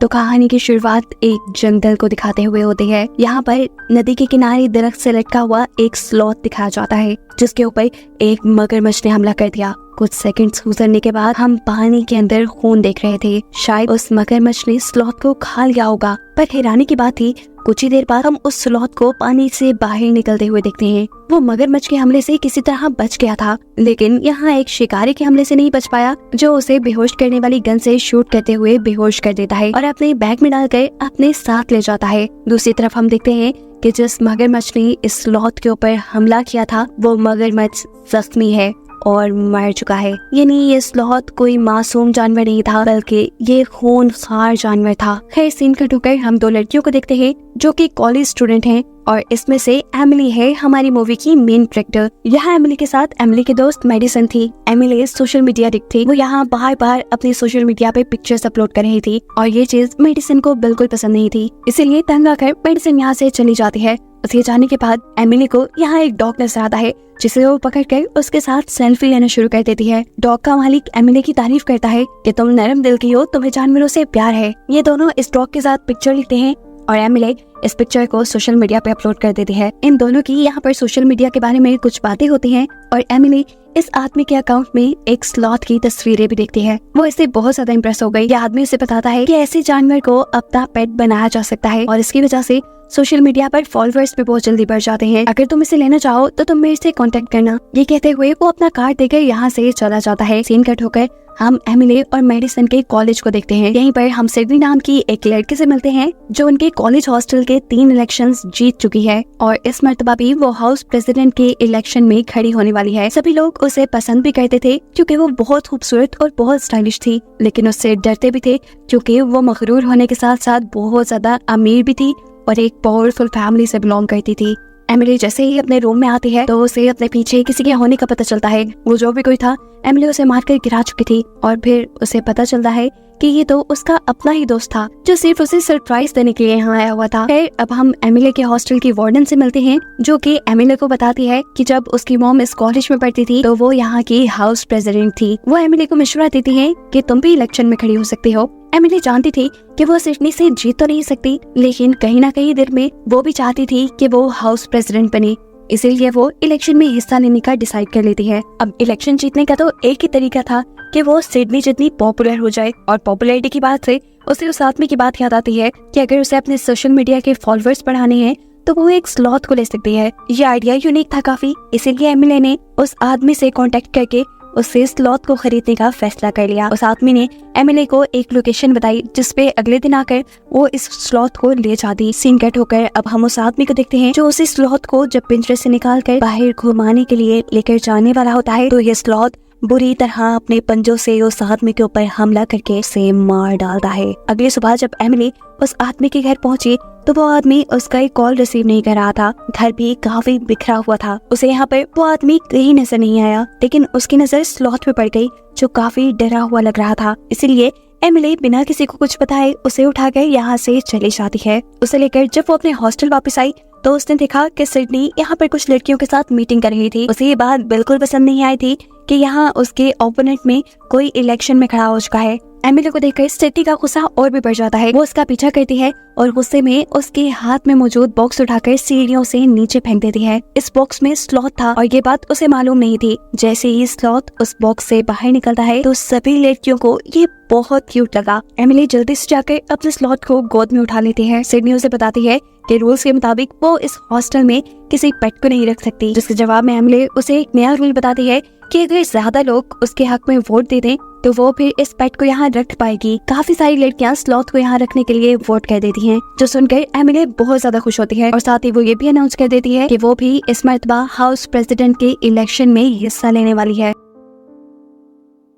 तो कहानी की शुरुआत एक जंगल को दिखाते हुए होती है। यहाँ पर नदी के किनारे दरख्त से लटका हुआ एक स्लॉथ दिखाया जाता है जिसके ऊपर एक मगरमच्छ ने हमला कर दिया। कुछ सेकंड्स गुजरने के बाद हम पानी के अंदर खून देख रहे थे। शायद उस मगरमच्छ ने स्लॉथ को खा लिया होगा, पर हैरानी की बात थी कुछ ही देर बाद हम उस स्लॉथ को पानी से बाहर निकलते हुए देखते हैं। वो मगरमच्छ के हमले से किसी तरह बच गया था, लेकिन यहाँ एक शिकारी के हमले से नहीं बच पाया जो उसे बेहोश करने वाली गन से शूट करते हुए बेहोश कर देता है और अपने बैग में डालकर अपने साथ ले जाता है। दूसरी तरफ हम देखते हैं कि जिस मगरमच्छ ने इस स्लॉथ के ऊपर हमला किया था वो मगरमच्छ जख्मी है और मर चुका है। यानी ये स्लॉथ कोई मासूम जानवर नहीं था, बल्कि ये खूनखार जानवर था। खैर, सीन कट होकर हम दो लड़कियों को देखते हैं जो कि कॉलेज स्टूडेंट हैं और इसमें से एमिली है हमारी मूवी की मेन कैरेक्टर। यहाँ एमिली के साथ एमिली की दोस्त मेडिसन थी। एमिली सोशल मीडिया एडिक्ट थी। वो यहाँ बार अपनी सोशल मीडिया पे पिक्चर्स अपलोड कर रही थी और ये चीज मेडिसन को बिल्कुल पसंद नहीं थी, इसीलिए तंग आकर मेडिसन यहाँ से चली जाती है। उसके जाने के बाद एमिली को यहाँ एक डॉग नजर आता है जिसे वो पकड़कर उसके साथ सेल्फी लेना शुरू कर देती है। डॉग का मालिक एमिली की तारीफ करता है कि तुम नरम दिल की हो, तुम्हें जानवरों से प्यार है। ये दोनों इस डॉग के साथ पिक्चर लेते हैं और एमिली इस पिक्चर को सोशल मीडिया पे अपलोड कर देती है। इन दोनों की यहाँ पर सोशल मीडिया के बारे में कुछ बातें होती हैं और एमिली इस आदमी के अकाउंट में एक स्लॉथ की तस्वीरें भी देखती है। वो इससे बहुत ज्यादा इम्प्रेस हो गई। ये आदमी उसे बताता है कि ऐसे जानवर को अपना पेट बनाया जा सकता है और इसकी वजह से सोशल मीडिया पर फॉलोअर्स भी बहुत जल्दी बढ़ जाते हैं। अगर तुम इसे लेना चाहो तो तुम मेरे से कांटेक्ट करना। ये कहते हुए वो अपना कार्ड देकर यहाँ से चला जाता है। सीन कट होकर हम एमिली और मेडिसन के कॉलेज को देखते हैं। यहीं पर हम सिडनी नाम की एक लड़के से मिलते हैं जो उनके कॉलेज हॉस्टल के 3 इलेक्शंस जीत चुकी है और इस मर्तबा भी वो हाउस प्रेसिडेंट के इलेक्शन में खड़ी होने वाली है। सभी लोग उसे पसंद भी करते थे क्योंकि वो बहुत खूबसूरत और बहुत स्टाइलिश थी, लेकिन उससे डरते भी थे क्योंकि वो मगरूर होने के साथ साथ बहुत ज्यादा अमीर भी थी और एक पावरफुल फैमिली से बिलोंग करती थी। एमिली जैसे ही अपने रूम में आती है तो उसे अपने पीछे किसी के होने का पता चलता है। वो जो भी कोई था एमिली उसे मारकर गिरा चुकी थी और फिर उसे पता चलता है कि ये तो उसका अपना ही दोस्त था जो सिर्फ उसे सरप्राइज देने के लिए यहाँ आया हुआ था। फिर अब हम एमिली के हॉस्टल की वार्डन से मिलते हैं जो कि एमिली को बताती है कि जब उसकी मॉम इस कॉलेज में पढ़ती थी तो वो यहाँ की हाउस प्रेसिडेंट थी। वो एमिली को मशवरा देती है कि तुम भी इलेक्शन में खड़ी हो सकती हो। एमिली जानती थी कि वो सिडनी से जीत तो नहीं सकती, लेकिन कहीं ना कहीं दिल में वो भी चाहती थी कि वो हाउस प्रेसिडेंट बने, इसीलिए वो इलेक्शन में हिस्सा लेने का डिसाइड कर लेती है। अब इलेक्शन जीतने का तो एक ही तरीका था कि वो सिडनी जितनी पॉपुलर हो जाए और पॉपुलैरिटी की बात से उसे उस आदमी की बात याद आती है कि अगर उसे अपने सोशल मीडिया के फॉलोअर्स बढ़ाने हैं तो वो एक स्लॉथ को ले सकती है। ये आइडिया यूनिक था काफी, इसीलिए एमिली ने उस आदमी से कांटेक्ट करके उससे स्लॉथ को खरीदने का फैसला कर लिया। उस आदमी ने एमिली को एक लोकेशन बताई जिसपे अगले दिन आकर वो इस स्लॉथ को ले जाती। सीन कट होकर अब हम उस आदमी को देखते हैं जो उस स्लॉथ को जब पिंजरे से निकाल कर बाहर घुमाने के लिए लेकर जाने वाला होता है तो ये स्लॉथ बुरी तरह अपने पंजों से उस आदमी के ऊपर हमला करके उसे मार डालता है। अगली सुबह जब एमिली उस आदमी के घर पहुंची तो वो आदमी उसका एक कॉल रिसीव नहीं कर रहा था। घर भी काफी बिखरा हुआ था। उसे यहाँ पर वो आदमी कहीं नजर नहीं आया, लेकिन उसकी नजर स्लॉथ पे पड़ गई जो काफी डरा हुआ लग रहा था। इसीलिए एमिली बिना किसी को कुछ बताए उसे उठाकर यहाँ से चली जाती है। उसे लेकर जब वो अपने हॉस्टल वापस आई तो उसने देखा कि सिडनी यहाँ पर कुछ लड़कियों के साथ मीटिंग कर रही थी। उसे ये बात बिल्कुल पसंद नहीं आई थी कि यहाँ उसके ओपोनेंट में कोई इलेक्शन में खड़ा हो चुका है। एमिली को देखकर सिडनी का गुस्सा और भी बढ़ जाता है। वो उसका पीछा करती है और गुस्से में उसके हाथ में मौजूद बॉक्स उठाकर सीढ़ियों से नीचे फेंक देती है। इस बॉक्स में स्लॉथ था और ये बात उसे मालूम नहीं थी। जैसे ही स्लॉथ उस बॉक्स से बाहर निकलता है तो सभी लड़कियों को ये बहुत क्यूट लगा। एमिली जल्दी से जाकर अपने स्लॉथ को गोद में उठा लेती है। सिडनी उसे बताती है कि रूल्स के मुताबिक वो इस हॉस्टल में किसी पेट को नहीं रख सकती, जिसके जवाब में एमिली उसे एक नया रूल बताती है कि अगर ज्यादा लोग उसके हक में वोट दे दें तो वो फिर इस पेट को यहाँ रख पाएगी। काफी सारी लड़कियां स्लॉथ को यहाँ रखने के लिए वोट कर देती हैं, जो सुनकर एमिली बहुत ज्यादा खुश होती है और साथ ही वो ये भी अनाउंस कर देती है कि वो भी इस मर्तबा हाउस प्रेसिडेंट के इलेक्शन में हिस्सा लेने वाली है।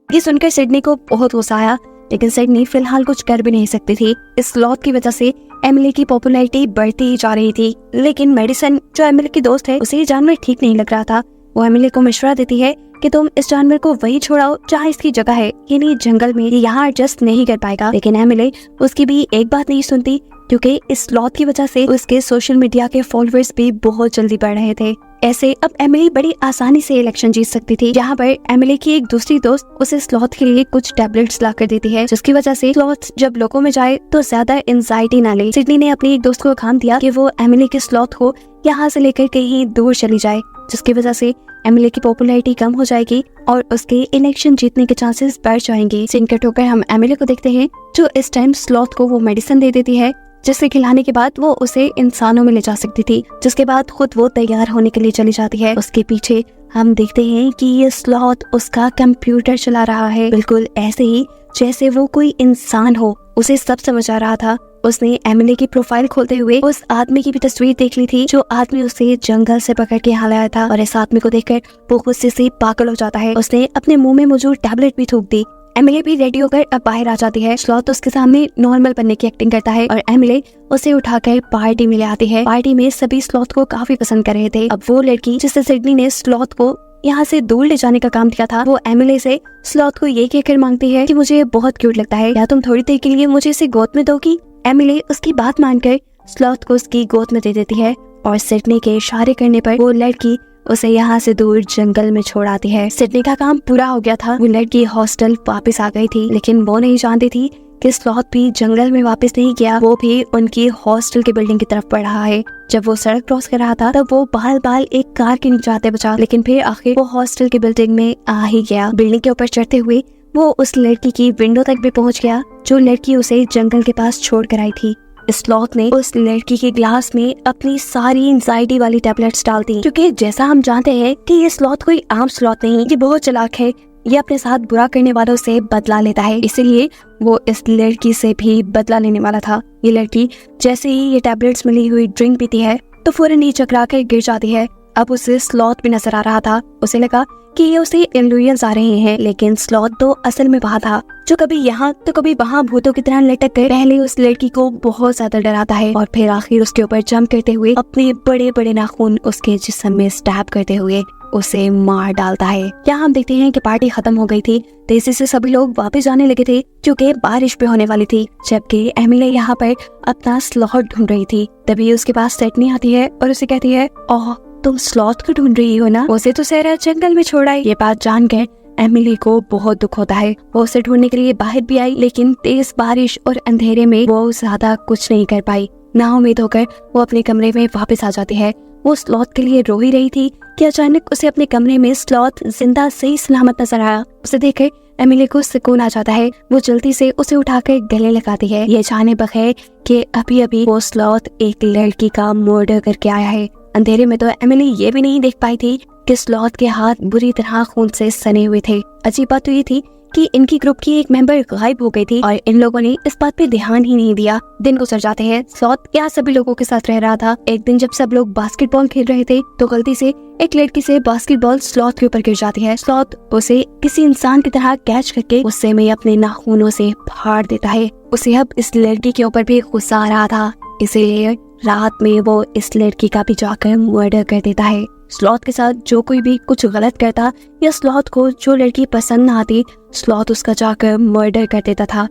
ये सुनकर सिडनी को बहुत गुस्सा आया, लेकिन सिडनी फिलहाल कुछ कर भी नहीं सकती थी। इस स्लॉथ की वजह से एमिली की पॉपुलैरिटी बढ़ती ही जा रही थी। लेकिन मेडिसन जो एमिली की दोस्त है उसे ये जानवर ठीक नहीं लग रहा था। वो एमिली को मशवरा देती है कि तुम इस जानवर को वही छोड़ाओ जहाँ इसकी जगह है, यानी जंगल में। यहाँ एडजस्ट नहीं कर पाएगा। लेकिन एमिली उसकी भी एक बात नहीं सुनती क्योंकि इस स्लॉथ की वजह से उसके सोशल मीडिया के फॉलोअर्स भी बहुत जल्दी बढ़ रहे थे। ऐसे अब एमिली बड़ी आसानी से इलेक्शन जीत सकती थी। यहाँ पर एमिली की एक दूसरी दोस्त उसे स्लॉथ के लिए कुछ टैबलेट्स ला कर देती है, जिसकी वजह से स्लॉथ जब लोगों में जाए तो ज्यादा एंजाइटी ना ले। सिडनी ने अपनी एक दोस्त को काम दिया कि वो एमिली के स्लॉथ को यहाँ से लेकर कहीं दूर चली जाए, जिसकी वजह से एमिली की पॉपुलैरिटी कम हो जाएगी और उसके इलेक्शन जीतने के चांसेस बढ़ जाएंगे। सीन कट होकर हम एमिली को देखते हैं जो इस टाइम स्लॉथ को वो मेडिसिन दे देती है, जिसे खिलाने के बाद वो उसे इंसानों में ले जा सकती थी, जिसके बाद खुद वो तैयार होने के लिए चली जाती है। उसके पीछे हम देखते हैं कि ये स्लॉथ उसका कंप्यूटर चला रहा है, बिल्कुल ऐसे ही जैसे वो कोई इंसान हो। उसे सब समझ आ रहा था। उसने एमिली की प्रोफाइल खोलते हुए उस आदमी की भी तस्वीर देख ली थी जो आदमी उसे जंगल से पकड़ के यहाँ लाया था, और इस आदमी को देखकर वो गुस्से से पागल हो जाता है। उसने अपने मुंह में मौजूद टैबलेट भी थूक दी। एमिली भी रेडी होकर अब बाहर आ जाती है। स्लॉथ उसके सामने नॉर्मल बनने की एक्टिंग करता है और एमिली उसे उठाकर पार्टी में ले आती है। पार्टी में सभी स्लॉथ को काफी पसंद कर रहे थे। अब वो लड़की जिससे सिडनी ने स्लॉथ को यहाँ से दूर ले जाने का काम किया था, वो एमिली से स्लॉथ को ये कहकर मांगती है कि मुझे ये बहुत क्यूट लगता है, या तुम थोड़ी देर के लिए मुझे इसे गोद में दोगी। एमिली उसकी बात मानकर स्लॉथ को उसकी गोद में दे देती है और सिडनी के इशारे करने पर वो लड़की उसे यहाँ से दूर जंगल में छोड़ आती है। सिडनी का काम पूरा हो गया था। वो लड़की हॉस्टल वापस आ गई थी, लेकिन वो नहीं जानती थी कि स्लॉथ भी जंगल में वापस नहीं गया, वो भी उनकी हॉस्टल की बिल्डिंग की तरफ बढ़ रहा है। जब वो सड़क क्रॉस कर रहा था तब वो बाल एक कार के नीचे आते बचा, लेकिन फिर आखिर वो हॉस्टल की बिल्डिंग में आ ही गया। बिल्डिंग के ऊपर चढ़ते हुए वो उस लड़की की विंडो तक भी पहुंच गया जो लड़की उसे जंगल के पास छोड़ कर आई थी। स्लॉथ ने उस लड़की के ग्लास में अपनी सारी एंजाइटी वाली टैबलेट्स डाल दी, क्योंकि जैसा हम जानते हैं कि ये स्लॉथ कोई आम स्लॉथ नहीं, ये बहुत चालाक है। ये अपने साथ बुरा करने वालों से बदला लेता है, इसीलिए वो इस लड़की से भी बदला लेने वाला था। ये लड़की जैसे ही ये टैबलेट्स मिली हुई ड्रिंक पीती है तो फौरन ही चकरा कर गिर जाती है। अब उसे स्लॉथ भी नजर आ रहा था। उसे लगा कि ये उसे इल्यूजन्स आ रहे हैं, लेकिन स्लॉथ तो असल में वहाँ था, जो कभी यहाँ तो कभी वहाँ भूतों की तरह लटक कर पहले उस लड़की को बहुत ज्यादा डराता है और फिर आखिर उसके ऊपर जंप करते हुए अपने बड़े बड़े नाखून उसके जिस्म में स्टैब करते हुए उसे मार डालता है। यहाँ हम देखते हैं कि पार्टी खत्म हो गई थी। तेजी से सभी लोग वापस जाने लगे थे क्योंकि बारिश भी होने वाली थी, जबकि एमिली यहाँ पर अपना स्लॉथ ढूंढ रही थी। तभी उसके पास सिडनी आती है और उसे कहती है, ओह तुम स्लॉथ को ढूंढ रही हो ना, उसे तो सहरा जंगल में छोड़ा है। ये बात जानकर एमिली को बहुत दुख होता है। वो उसे ढूंढने के लिए बाहर भी आई, लेकिन तेज बारिश और अंधेरे में वो ज्यादा कुछ नहीं कर पाई। ना उम्मीद होकर वो अपने कमरे में वापस आ जाती है। वो स्लॉथ के लिए रो ही रही थी कि अचानक उसे अपने कमरे में स्लॉथ जिंदा सही सलामत नजर आया। उसे देखकर एमिली को सुकून आ जाता है। वो जल्दी से उसे उठाकर गले लगाती है, ये जाने बगैर कि अभी अभी वो स्लॉथ एक लड़की का मर्डर करके आया है। अंधेरे में तो एमिली ये भी नहीं देख पाई थी कि स्लॉथ के हाथ बुरी तरह खून से सने हुए थे। अजीब बात तो ये थी कि इनकी ग्रुप की एक मेंबर गायब हो गई थी और इन लोगों ने इस बात पे ध्यान ही नहीं दिया। दिन गुजर जाते हैं। स्लॉथ यहाँ सभी लोगों के साथ रह रहा था। एक दिन जब सब लोग बास्केटबॉल खेल रहे थे तो गलती से एक लड़की से बास्केटबॉल स्लॉथ के ऊपर गिर जाती है। स्लॉथ उसे किसी इंसान की तरह कैच करके गुस्से में अपने नाखूनों से फाड़ देता है। उसे अब इस लड़की के ऊपर भी गुस्सा आ रहा था, इसीलिए रात में वो इस लड़की का भी जाकर मर्डर कर देता है। स्लॉथ के साथ जो कोई भी कुछ गलत करता या स्लॉथ को जो लड़की पसंद न आती, स्लॉथ उसका जाकर मर्डर कर देता था।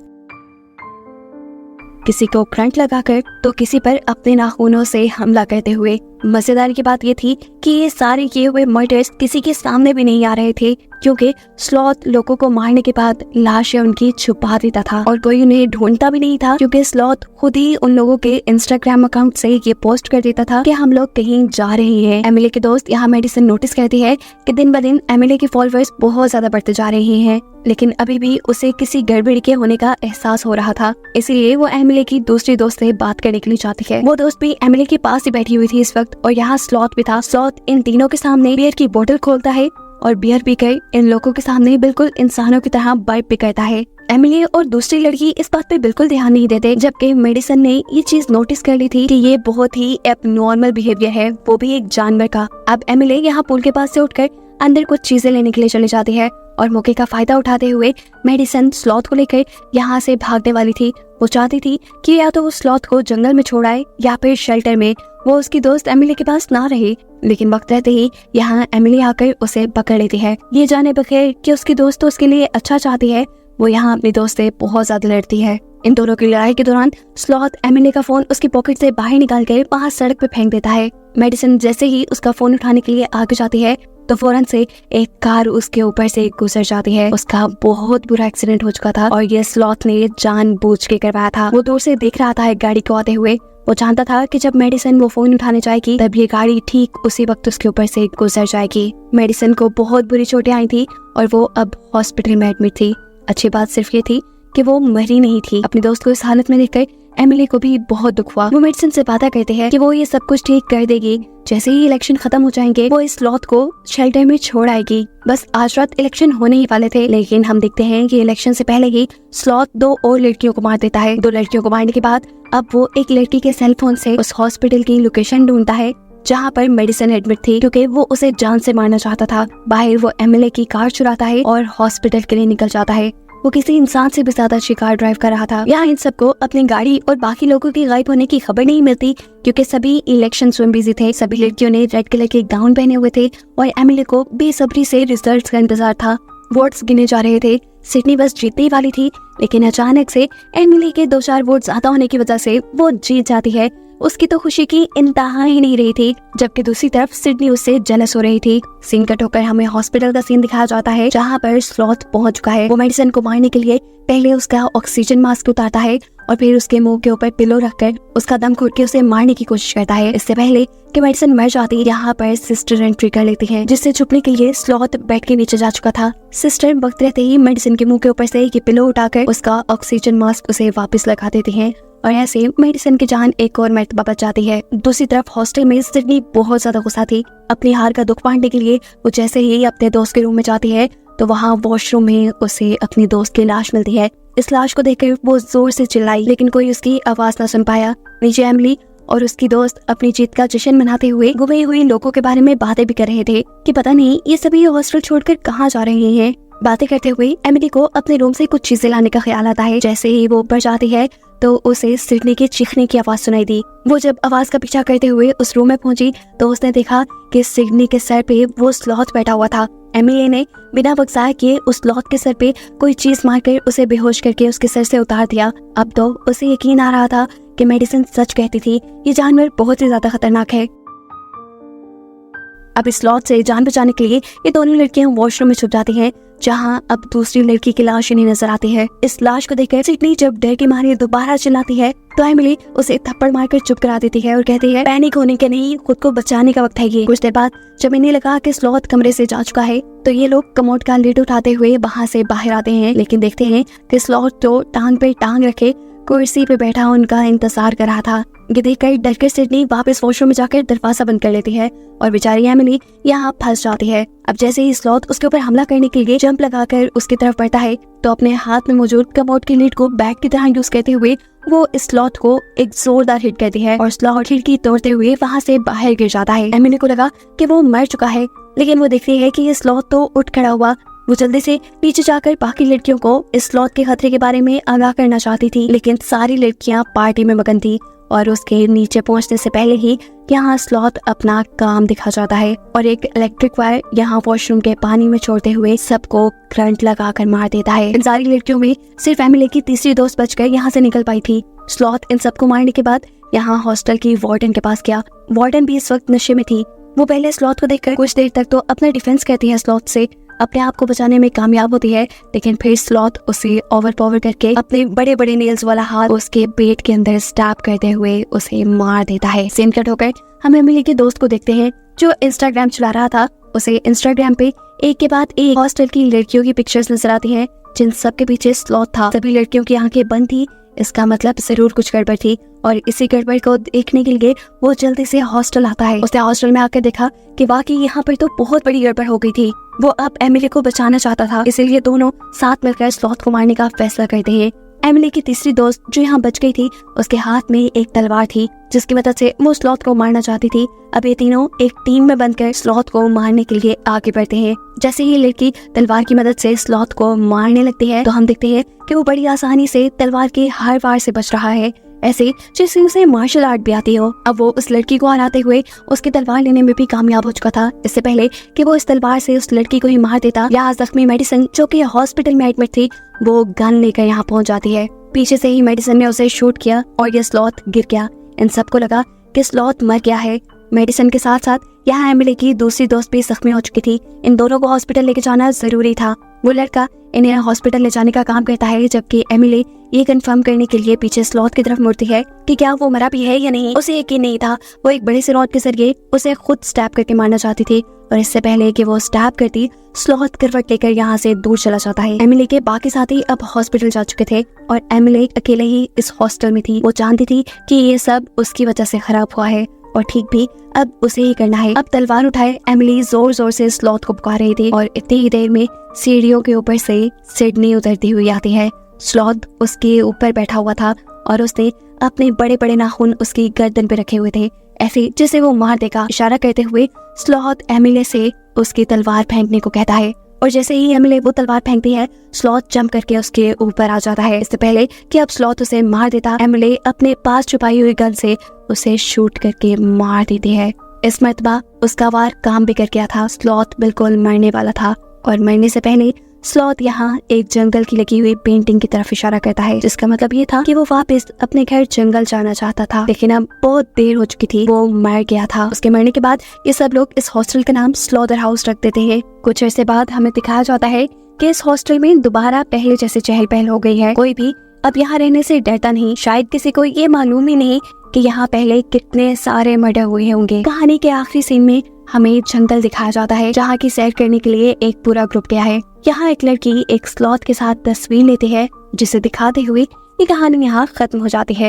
किसी को करंट लगाकर तो किसी पर अपने नाखूनों से हमला करते हुए। मजेदार की बात ये थी कि ये सारे किए हुए मर्डर्स किसी के सामने भी नहीं आ रहे थे, क्योंकि स्लॉथ लोगों को मारने के बाद लाशें उनकी छुपा देता था और कोई उन्हें ढूंढता भी नहीं था, क्योंकि स्लॉथ खुद ही उन लोगों के इंस्टाग्राम अकाउंट से ये पोस्ट कर देता था कि हम लोग कहीं जा रहे हैं। एमिली की दोस्त यहाँ मेडिसिन नोटिस करती है कि दिन ब दिन एमिली के फॉलोअर्स बहुत ज्यादा बढ़ते जा रहे हैं, लेकिन अभी भी उसे किसी गड़बड़ी के होने का एहसास हो रहा था। इसलिए वो एमिली की दूसरी दोस्त से बात करने के लिए जाती है। वो दोस्त भी एमिली के पास ही बैठी हुई थी इस वक्त, और यहाँ स्लॉथ भी था। स्लॉथ इन तीनों के सामने बियर की बोतल खोलता है और बियर पीकर इन लोगों के सामने बिल्कुल इंसानों की तरह बर्फ भी करता है। एमिली और दूसरी लड़की इस बात पे बिल्कुल ध्यान नहीं देते, जबकि मेडिसन ने ये चीज नोटिस कर ली थी कि ये बहुत ही एबनॉर्मल बिहेवियर है, वो भी एक जानवर का। अब एमिली यहाँ पूल के पास से उठकर अंदर कुछ चीजें लेने के लिए चली जाती है और मौके का फायदा उठाते हुए मेडिसन स्लॉथ को लेकर यहाँ से भागने वाली थी। वो चाहती थी कि या तो वो स्लॉथ को जंगल में छोड़ाए या फिर शेल्टर में वो उसकी दोस्त एमिली के पास ना रहे, लेकिन वक्त रहते ही यहाँ एमिली आकर उसे पकड़ लेती है। ये जाने बगैर कि उसकी दोस्त तो उसके लिए अच्छा चाहती है, वो यहाँ अपनी दोस्त से बहुत ज्यादा लड़ती है। इन दोनों की लड़ाई के दौरान स्लॉथ एमिली का फोन उसकी पॉकेट से बाहर निकाल कर बाहर सड़क पे फेंक देता है। मेडिसन जैसे ही उसका फोन उठाने के लिए आगे जाती है तो फौरन से एक कार उसके ऊपर से गुजर जाती है। उसका बहुत बुरा एक्सीडेंट हो चुका था और ये स्लॉथ ने जानबूझ के करवाया था। वो दूर से देख रहा था एक गाड़ी को आते हुए। वो जानता था कि जब मेडिसन वो फोन उठाने जाएगी तब ये गाड़ी ठीक उसी वक्त उसके ऊपर से गुजर जाएगी। मेडिसन को बहुत बुरी चोटें आई थी और वो अब हॉस्पिटल में एडमिट थी। अच्छी बात सिर्फ ये थी कि वो मरी नहीं थी। अपने दोस्त को इस हालत में देखकर एमिली को भी बहुत दुख हुआ। वो मेडिसन से वादा करते हैं कि वो ये सब कुछ ठीक कर देगी। जैसे ही इलेक्शन खत्म हो जाएंगे वो इस स्लॉथ को शेल्टर में छोड़ आएगी। बस आज रात इलेक्शन होने ही वाले थे, लेकिन हम देखते हैं कि इलेक्शन से पहले ही स्लॉथ 2 और लड़कियों को मार देता है। 2 लड़कियों को मारने के बाद अब वो एक लड़की के सेल फोन से उस हॉस्पिटल की लोकेशन ढूंढता है जहाँ पर मेडिसन एडमिट थी, क्योंकि वो उसे जान से मारना चाहता था। बाहर वो एमिली की कार चुराता है और हॉस्पिटल के लिए निकल जाता है। वो किसी इंसान से भी ज्यादा अच्छी कार ड्राइव कर रहा था। यहाँ इन सबको अपनी गाड़ी और बाकी लोगों की गायब होने की खबर नहीं मिलती, क्योंकि सभी इलेक्शन में बिजी थे। सभी लड़कियों ने रेड कलर के गाउन पहने हुए थे और एमिली को बेसब्री से रिजल्ट्स का इंतजार था। वोट्स गिने जा रहे थे। सिडनी बस जीतने वाली थी, लेकिन अचानक से एमिली के 2-4 वोट ज्यादा होने की वजह से वो जीत जाती है। उसकी तो खुशी की इंतहा ही नहीं रही थी, जबकि दूसरी तरफ सिडनी उससे जेलस हो रही थी। सीन कट होकर हमें हॉस्पिटल का सीन दिखाया जाता है, जहाँ पर स्लॉथ पहुंच चुका है। वो मेडिसन को मारने के लिए पहले उसका ऑक्सीजन मास्क उतारता है और फिर उसके मुंह के ऊपर पिलो रखकर उसका दम घुट के उसे मारने की कोशिश करता है। इससे पहले कि मेडिसन मर जाती, यहाँ पर सिस्टर एंट्री कर लेती है, जिससे छुपने के लिए स्लॉथ बेड के नीचे जा चुका था। सिस्टर वक्त रहते ही मेडिसन के मुंह के ऊपर से ये पिलो उठाकर उसका ऑक्सीजन मास्क उसे वापस लगा देती है और ऐसे मेडिसन की जान एक और मर्तबा बच जाती है। दूसरी तरफ हॉस्टल में सिडनी बहुत ज्यादा गुस्सा थी। अपनी हार का दुख बांटने के लिए वो जैसे ही अपने दोस्त के रूम में जाती है तो वहाँ वॉशरूम में उसे अपनी दोस्त की लाश मिलती है। इस लाश को देखकर वो जोर से चिल्लाई, लेकिन कोई उसकी आवाज न सुन पाया। नीचे एमिली और उसकी दोस्त अपनी जीत का जश्न मनाते हुए गुमे हुए लोगों के बारे में बातें भी कर रहे थे कि पता नहीं ये सभी हॉस्टल छोड़कर कहाँ जा रहे हैं। बातें करते हुए एमिली को अपने रूम से कुछ चीजें लाने का ख्याल आता है। जैसे ही वो ऊपर जाती है तो उसे सिडनी के चीखने की आवाज सुनाई दी। वो जब आवाज का पीछा करते हुए उस रूम में पहुंची तो उसने देखा कि सिडनी के सर पे वो स्लॉथ बैठा हुआ था। एमिली ने बिना वक्त ज़ाया किए उस स्लॉथ के सर पे कोई चीज मारकर उसे बेहोश करके उसके सर से उतार दिया। अब तो उसे यकीन आ रहा था कि मेडिसन सच कहती थी, ये जानवर बहुत ही ज्यादा खतरनाक है। अब इस स्लॉथ से जान बचाने के लिए ये दोनों लड़कियां वॉशरूम में छुप जाती हैं, जहां अब दूसरी लड़की की लाश इन्हें नजर आती है। इस लाश को देखकर सिडनी जब डर के मारे दोबारा चिल्लाती है तो एमिली उसे थप्पड़ मारकर चुप करा देती है और कहती है पैनिक होने के नहीं, खुद को बचाने का वक्त है ये। कुछ देर बाद जब इन्हें लगा कि स्लॉथ कमरे से जा चुका है तो ये लोग कमोड का लिड उठाते हुए वहाँ से बाहर आते हैं, लेकिन देखते हैं कि स्लॉथ तो टांग पे टांग रखे कुर्सी पे बैठा उनका इंतजार कर रहा था। ये देखकर डरकर सिडनी वापस वॉशरूम में जाकर दरवाजा बंद कर लेती है और बेचारी एमिली यहाँ फंस जाती है। अब जैसे ही स्लॉथ उसके ऊपर हमला करने के लिए जंप लगाकर उसकी तरफ बढ़ता है तो अपने हाथ में मौजूद कमोड की लीड को बैग की तरह यूज करते हुए वो इस स्लॉथ को एक जोरदार हिट करती है और स्लॉथ खिड़की तोड़ते हुए वहाँ से बाहर गिर जाता है। एमिली को लगा कि वो मर चुका है, लेकिन वो देखती है कि ये स्लॉथ तो उठ खड़ा हुआ। वो जल्दी से पीछे जाकर बाकी लड़कियों को इस स्लॉथ के खतरे के बारे में आगाह करना चाहती थी, लेकिन सारी लड़कियां पार्टी में मगन थी और उसके नीचे पहुंचने से पहले ही यहाँ स्लॉथ अपना काम दिखा जाता है और एक इलेक्ट्रिक वायर यहाँ वॉशरूम के पानी में छोड़ते हुए सबको करंट लगाकर मार देता है। इन सारी लड़कियों में सिर्फ एमिली की तीसरी दोस्त बचकर यहाँ से निकल पाई थी। स्लॉथ इन सबको मारने के बाद यहाँ हॉस्टल की वार्डन के पास गया। वार्डन भी इस वक्त नशे में थी। वो पहले स्लॉथ को देखकर कुछ देर तक तो अपना डिफेंस करती है, स्लॉथ से अपने आप को बचाने में कामयाब होती है, लेकिन फिर स्लॉथ उसे ओवरपावर करके अपने बड़े बड़े नेल्स वाला हाथ उसके पेट के अंदर स्टैब करते हुए उसे मार देता है। सीन कट होकर हम एमिली के दोस्त को देखते हैं जो इंस्टाग्राम चला रहा था। उसे इंस्टाग्राम पे एक के बाद एक हॉस्टल की लड़कियों की पिक्चर्स नजर आती हैं, जिन सब के पीछे स्लॉथ था। सभी लड़कियों की आंखें बंद थी, इसका मतलब जरूर कुछ गड़बड़ थी और इसी गड़बड़ को देखने के लिए वो जल्दी से हॉस्टल आता है। उसने हॉस्टल में आकर देखा कि वाकई यहाँ पर तो बहुत बड़ी गड़बड़ हो गई थी। वो अब एमिली को बचाना चाहता था, इसीलिए दोनों साथ मिलकर स्लॉथ को मारने का फैसला करते हैं। एमिली की तीसरी दोस्त जो यहाँ बच गई थी उसके हाथ में एक तलवार थी, जिसकी मदद से वो स्लॉथ को मारना चाहती थी। अब ये तीनों एक टीम में बनकर स्लॉथ को मारने के लिए आगे बढ़ते हैं। जैसे ही लड़की तलवार की मदद से स्लॉथ को मारने लगती है तो हम देखते हैं कि वो बड़ी आसानी से तलवार के हर वार से बच रहा है, ऐसे जैसे उसे मार्शल आर्ट भी आती हो। अब वो उस लड़की को हराते हुए उसकी तलवार लेने में भी कामयाब हो चुका था। इससे पहले कि वो इस तलवार से उस लड़की को ही मार देता, यहाँ जख्मी मेडिसन जो कि हॉस्पिटल में एडमिट थी वो गन लेकर यहाँ पहुंच जाती है। पीछे से ही मेडिसन ने उसे शूट किया और ये स्लॉथ गिर गया। इन सबको लगा कि स्लॉथ मर गया है। मेडिसन के साथ साथ यहाँ एमिली की दूसरी दोस्त भी जख्मी हो चुकी थी। इन दोनों को हॉस्पिटल लेके जाना जरूरी था। वो लड़का इन्हें हॉस्पिटल ले जाने का काम करता है, जबकि एमिली ये कंफर्म करने के लिए पीछे स्लॉथ की तरफ मुड़ती है कि क्या वो मरा भी है या नहीं। उसे यकीन नहीं था। वो एक बड़े से रॉड के जरिए उसे खुद स्टैब करके मारना चाहती थी और इससे पहले कि वो स्टैब करती, स्लॉथ करवट लेकर यहाँ से दूर चला जाता है। एमिली के बाकी साथी अब हॉस्पिटल जा चुके थे और एमिली अकेले ही इस हॉस्टल में थी। वो जानती थी कि ये सब उसकी वजह से खराब हुआ है और ठीक भी अब उसे ही करना है। अब तलवार उठाए एमिली जोर जोर से स्लॉथ को पुकार रही थी और इतनी ही देर में सीढ़ियों के ऊपर से सिडनी उतरती हुई आती है। स्लॉथ उसके ऊपर बैठा हुआ था और उसने अपने बड़े बड़े नाखून उसकी गर्दन पे रखे हुए थे, ऐसे जैसे वो मार देगा। इशारा करते हुए स्लॉथ एमिली से उसकी तलवार फेंकने को कहता है और जैसे ही एमिली वो तलवार फेंकती है, स्लॉथ जंप करके उसके ऊपर आ जाता है। इससे पहले कि अब स्लॉथ उसे मार देता, एमिली अपने पास छुपाई हुई गन से उसे शूट करके मार देती है। इस मर्तबा उसका वार काम भी कर गया था। स्लॉथ बिल्कुल मरने वाला था और मरने से पहले स्लॉथ यहाँ एक जंगल की लगी हुई पेंटिंग की तरफ इशारा करता है, जिसका मतलब ये था कि वो वापस अपने घर जंगल जाना चाहता था। लेकिन अब बहुत देर हो चुकी थी, वो मर गया था। उसके मरने के बाद ये सब लोग इस हॉस्टल का नाम स्लॉथर हाउस रख देते हैं। कुछ अर्से बाद हमें दिखाया जाता है कि इस हॉस्टल में दोबारा पहले जैसे चहल पहल हो गई है। कोई भी अब यहाँ रहने से डरता नहीं। शायद किसी को ये मालूम ही नहीं कि यहाँ पहले कितने सारे मर्डर हुए होंगे। कहानी के आखिरी सीन में हमें जंगल दिखाया जाता है, जहाँ की सैर करने के लिए एक पूरा ग्रुप गया है। यहाँ एक लड़की एक स्लॉथ के साथ तस्वीर लेती है, जिसे दिखाते हुए ये कहानी यहाँ खत्म हो जाती है।